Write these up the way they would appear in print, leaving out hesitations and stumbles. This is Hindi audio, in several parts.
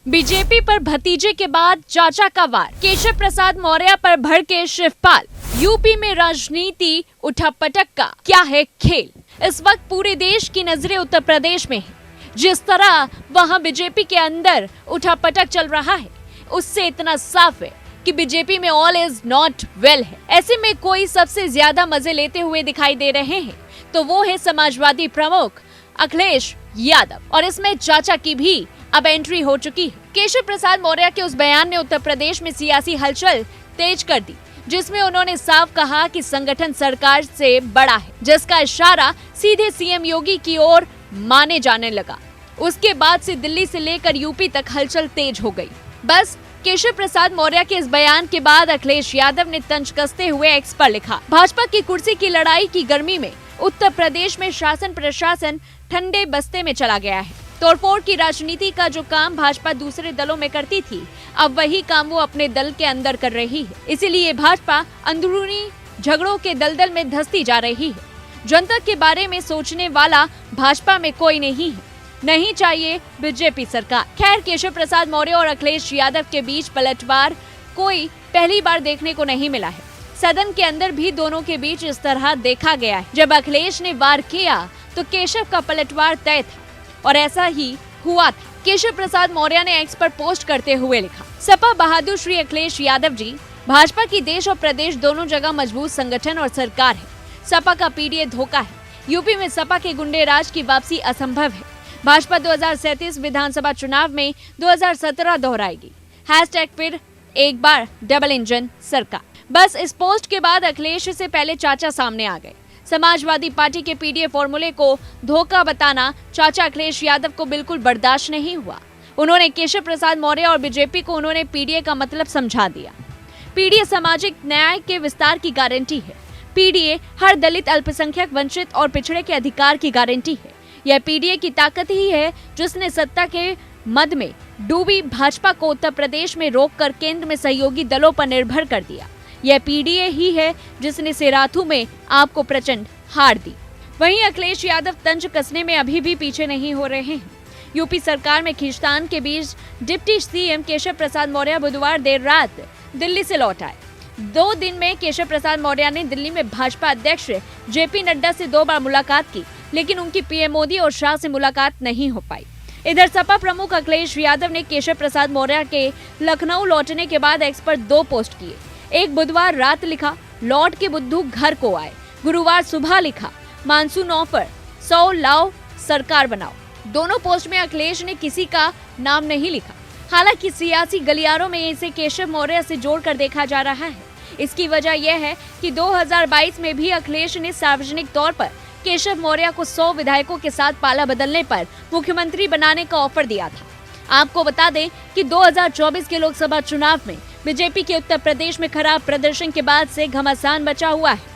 बीजेपी पर भतीजे के बाद चाचा का वार, केशव प्रसाद मौर्य पर भड़के शिवपाल। यूपी में राजनीति उठापटक का क्या है खेल। इस वक्त पूरे देश की नजरें उत्तर प्रदेश में है। जिस तरह वहां बीजेपी के अंदर उठापटक चल रहा है, उससे इतना साफ है कि बीजेपी में ऑल इज नॉट वेल है। ऐसे में कोई सबसे ज्यादा मजे लेते हुए दिखाई दे रहे हैं तो वो है समाजवादी प्रमुख अखिलेश यादव, और इसमें चाचा की भी अब एंट्री हो चुकी है। केशव प्रसाद मौर्य के उस बयान ने उत्तर प्रदेश में सियासी हलचल तेज कर दी, जिसमें उन्होंने साफ कहा कि संगठन सरकार से बड़ा है, जिसका इशारा सीधे सीएम योगी की ओर माने जाने लगा। उसके बाद से दिल्ली से लेकर यूपी तक हलचल तेज हो गई। बस केशव प्रसाद मौर्य के इस बयान के बाद अखिलेश यादव ने तंज कसते हुए एक्स पर लिखा, भाजपा की कुर्सी की लड़ाई की गर्मी में उत्तर प्रदेश में शासन प्रशासन ठंडे बस्ते में चला गया है। तोड़फोड़ की राजनीति का जो काम भाजपा दूसरे दलों में करती थी, अब वही काम वो अपने दल के अंदर कर रही है। इसीलिए भाजपा अंदरूनी झगड़ों के दलदल में धंसती जा रही है। जनता के बारे में सोचने वाला भाजपा में कोई नहीं है। नहीं चाहिए बीजेपी सरकार। खैर, केशव प्रसाद मौर्य और अखिलेश यादव के बीच पलटवार कोई पहली बार देखने को नहीं मिला है। सदन के अंदर भी दोनों के बीच इस तरह देखा गया है। जब अखिलेश ने वार किया तो केशव का पलटवार तय था, और ऐसा ही हुआ था। केशव प्रसाद मौर्य ने एक्स पर पोस्ट करते हुए लिखा, सपा बहादुर श्री अखिलेश यादव जी, भाजपा की देश और प्रदेश दोनों जगह मजबूत संगठन और सरकार है। सपा का पीडीए धोखा है। यूपी में सपा के गुंडे राज की वापसी असंभव है। भाजपा 2037 विधानसभा चुनाव में 2017 दोहराएगी। हैशटैग फिर एक बार डबल इंजन सरकार। बस इस पोस्ट के बाद अखिलेश से पहले चाचा सामने आ गए। समाजवादी पार्टी के पीडीए फॉर्मूले को धोखा बताना चाचा अखिलेश यादव को बिल्कुल बर्दाश्त नहीं हुआ। उन्होंने केशव प्रसाद मौर्य और बीजेपी को उन्होंने पीडीए का मतलब समझा दिया। पीडीए सामाजिक न्याय के विस्तार की गारंटी है। पीडीए हर दलित, अल्पसंख्यक, वंचित और पिछड़े के अधिकार की गारंटी है। यह पीडीए की ताकत ही है जिसने सत्ता के मद में डूबी भाजपा को उत्तर प्रदेश में रोककर केंद्र में सहयोगी दलों पर निर्भर कर दिया। यह पीडीए ही है जिसने सिराथू में आपको प्रचंड हार दी। वहीं अखिलेश यादव तंज कसने में अभी भी पीछे नहीं हो रहे हैं। यूपी सरकार में खींचतान के बीच डिप्टी सीएम केशव प्रसाद मौर्य बुधवार देर रात दिल्ली से लौट आए। 2 दिन में केशव प्रसाद मौर्य ने दिल्ली में भाजपा अध्यक्ष जेपी नड्डा से 2 बार मुलाकात की, लेकिन उनकी पीएम मोदी और शाह से मुलाकात नहीं हो पाई। इधर सपा प्रमुख अखिलेश यादव ने केशव प्रसाद मौर्य के लखनऊ लौटने के बाद एक्स पर 2 पोस्ट किए। एक बुधवार रात लिखा, लौट के बुद्धू घर को आए। गुरुवार सुबह लिखा, मानसून ऑफर 100 लाओ सरकार बनाओ। दोनों पोस्ट में अखिलेश ने किसी का नाम नहीं लिखा। हालांकि सियासी गलियारों में इसे केशव मौर्य से जोड़कर देखा जा रहा है। इसकी वजह यह है कि 2022 में भी अखिलेश ने सार्वजनिक तौर पर केशव मौर्य को 100 विधायकों के साथ पाला बदलने पर मुख्यमंत्री बनाने का ऑफर दिया था। आपको बता दें कि 2024 के लोकसभा चुनाव में बीजेपी के उत्तर प्रदेश में खराब प्रदर्शन के बाद से घमासान बचा हुआ है।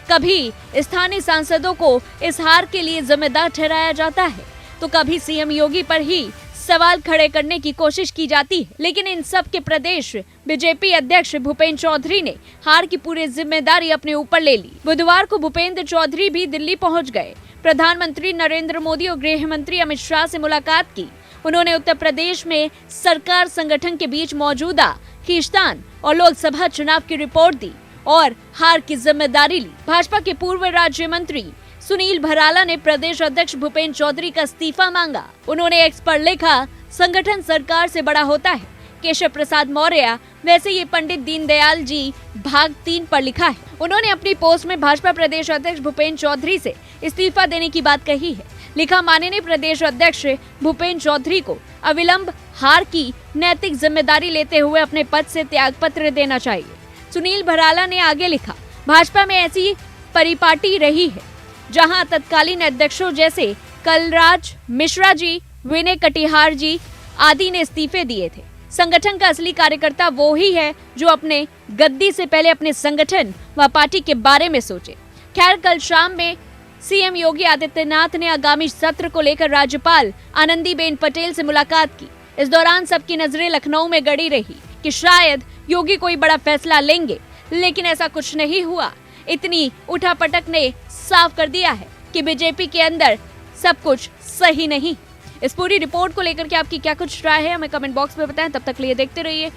कभी स्थानीय सांसदों को इस हार के लिए जिम्मेदार ठहराया जाता है, तो कभी सीएम योगी पर ही सवाल खड़े करने की कोशिश की जाती है। लेकिन इन सब के प्रदेश बीजेपी अध्यक्ष भूपेंद्र चौधरी ने हार की पूरी जिम्मेदारी अपने ऊपर ले ली। बुधवार को भूपेंद्र चौधरी भी दिल्ली पहुंच गए। प्रधानमंत्री नरेंद्र मोदी और गृह मंत्री अमित शाह से मुलाकात की। उन्होंने उत्तर प्रदेश में सरकार संगठन के बीच मौजूदा खींचतान और लोकसभा चुनाव की रिपोर्ट दी और हार की जिम्मेदारी ली। भाजपा के पूर्व राज्य मंत्री सुनील भराला ने प्रदेश अध्यक्ष भूपेंद्र चौधरी का इस्तीफा मांगा। उन्होंने एक्स पर लिखा, संगठन सरकार से बड़ा होता है। केशव प्रसाद मौर्य, वैसे ये पंडित दीनदयाल जी भाग 3 पर लिखा है। उन्होंने अपनी पोस्ट में भाजपा प्रदेश अध्यक्ष भूपेंद्र चौधरी से इस्तीफा देने की बात कही है। लिखा, माननीय प्रदेश अध्यक्ष भूपेंद्र चौधरी को अविलंब हार की नैतिक जिम्मेदारी लेते हुए अपने पद से त्यागपत्र देना चाहिए। सुनील भराला ने आगे लिखा, भाजपा में ऐसी परिपाटी रही है जहां तत्कालीन अध्यक्षों जैसे कलराज मिश्रा जी, विनय कटिहार जी आदि ने इस्तीफे दिए थे। संगठन का असली कार्यकर्ता वो ही है जो अपने गद्दी से पहले अपने संगठन व पार्टी के बारे में सोचे। खैर, कल शाम में सीएम योगी आदित्यनाथ ने आगामी सत्र को लेकर राज्यपाल आनंदीबेन पटेल से मुलाकात की। इस दौरान सबकी नजरें लखनऊ में गड़ी रही कि शायद योगी कोई बड़ा फैसला लेंगे, लेकिन ऐसा कुछ नहीं हुआ। इतनी उठापटक ने साफ कर दिया है कि बीजेपी के अंदर सब कुछ सही नहीं। इस पूरी रिपोर्ट को लेकर के आपकी क्या कुछ राय है, हमें कमेंट बॉक्स में बताएं। तब तक के लिए देखते रहिए